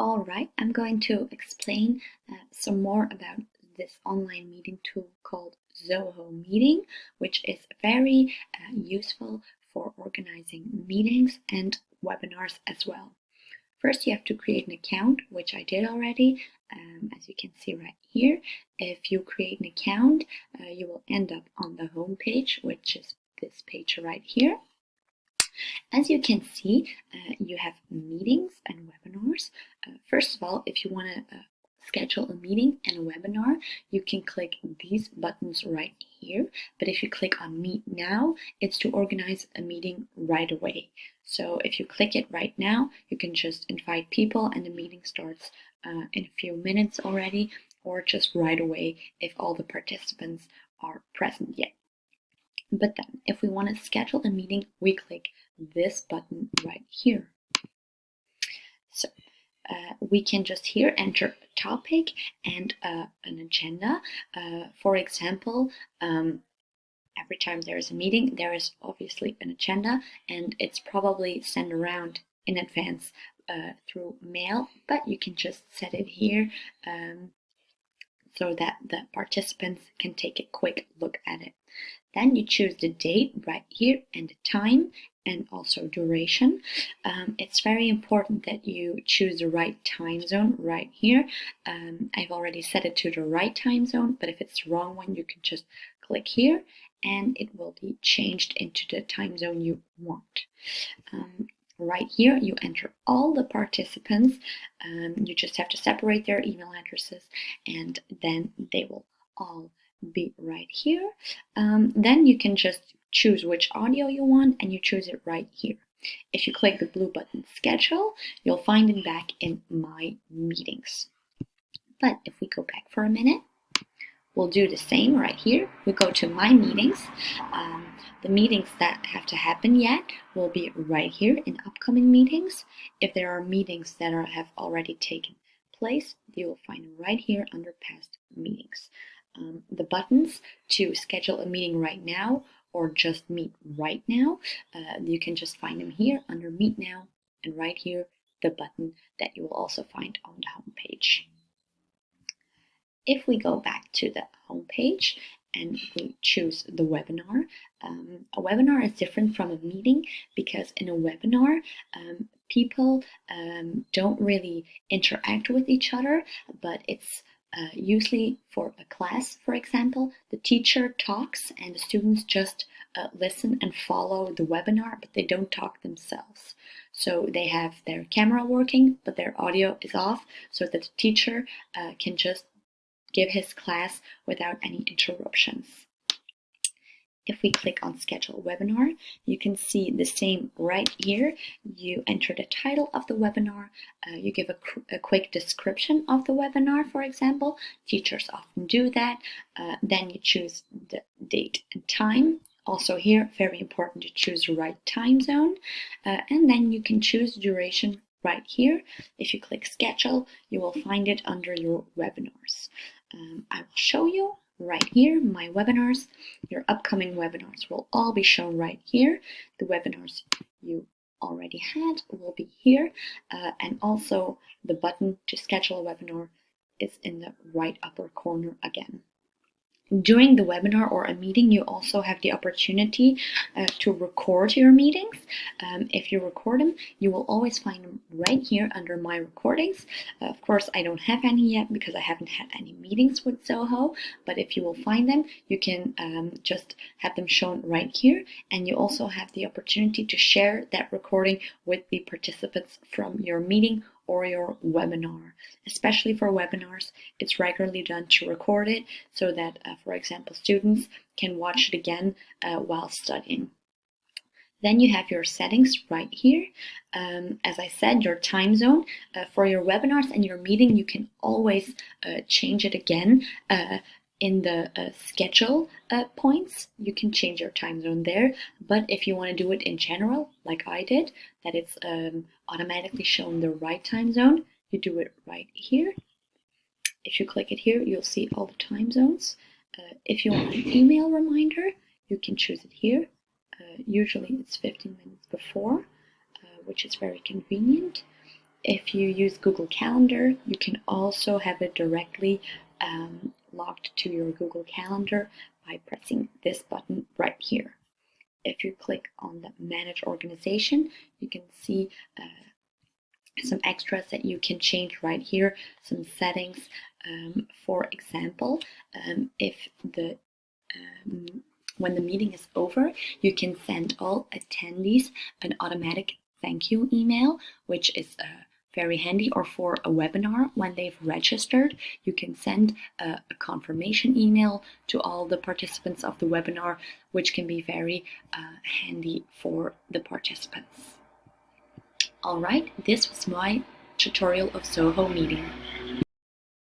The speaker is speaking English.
All right, I'm going to explain some more about this online meeting tool called Zoho Meeting, which is very useful for organizing meetings and webinars as well. First, you have to create an account, which I did already, as you can see right here. If you create an account, you will end up on the home page, which is this page right here. As you can see, you have meetings and webinars. First of all, if you want to schedule a meeting and a webinar, you can click these buttons right here. But if you click on Meet Now, it's to organize a meeting right away. So if you click it right now, you can just invite people and the meeting starts in a few minutes already, or just right away if all the participants are present yet. But then, if we want to schedule a meeting, we click this button right here. So we can just here enter a topic and an agenda. For example, every time there is a meeting, there is obviously an agenda, and it's probably sent around in advance through mail, but you can just set it here so that the participants can take a quick look at it. Then you choose the date right here and the time and also duration. It's very important that you choose the right time zone right here. I've already set it to the right time zone, but if it's the wrong one, you can just click here and it will be changed into the time zone you want. Right here, you enter all the participants. You just have to separate their email addresses and then they will all be right here. Then you can just choose which audio you want and you choose it right here. If you click the blue button Schedule, you'll find it back in My Meetings. But if we go back for a minute, we'll do the same right here. We go to My Meetings. The meetings that have to happen yet will be right here in Upcoming Meetings. If there are meetings that have already taken place, you will find them right here under Past Meetings. The buttons to schedule a meeting right now or just meet right now, you can just find them here under Meet Now, and right here the button that you will also find on the home page. If we go back to the home page and we choose the webinar, a webinar is different from a meeting because in a webinar, people don't really interact with each other, but it's usually for a class, for example, the teacher talks and the students just listen and follow the webinar, but they don't talk themselves. So they have their camera working, but their audio is off so that the teacher can just give his class without any interruptions. If we click on Schedule Webinar, you can see the same right here. You enter the title of the webinar, you give a quick description of the webinar, for example. Teachers often do that. Then you choose the date and time. Also here, very important to choose the right time zone. And then you can choose duration right here. If you click Schedule, you will find it under your webinars. I will show you right here my webinars. Your upcoming webinars will all be shown right here. The webinars you already had will be here, and also the button to schedule a webinar is in the right upper corner again. During the webinar or a meeting, you also have the opportunity to record your meetings. If you record them, you will always find them right here under My Recordings. Of course, I don't have any yet because I haven't had any meetings with Zoho, but if you will find them, you can just have them shown right here. And you also have the opportunity to share that recording with the participants from your meeting or your webinar. Especially for webinars, it's regularly done to record it so that, for example, students can watch it again while studying. Then you have your settings right here. As I said, your time zone. For your webinars and your meeting, you can always change it again. In the schedule points, you can change your time zone there, but if you want to do it in general, like I did, that it's automatically shown the right time zone, you do it right here. If you click it here, you'll see all the time zones. If you want an email reminder, you can choose it here. Usually it's 15 minutes before, which is very convenient. If you use Google Calendar, you can also have it directly logged to your Google Calendar by pressing this button right here. If you click on the Manage Organization, you can see some extras that you can change right here, some settings. For example, if when the meeting is over, you can send all attendees an automatic thank you email, which is very handy. Or for a webinar, when they've registered, you can send a confirmation email to all the participants of the webinar, which can be very handy for the participants. Alright, this was my tutorial of Zoho Meeting.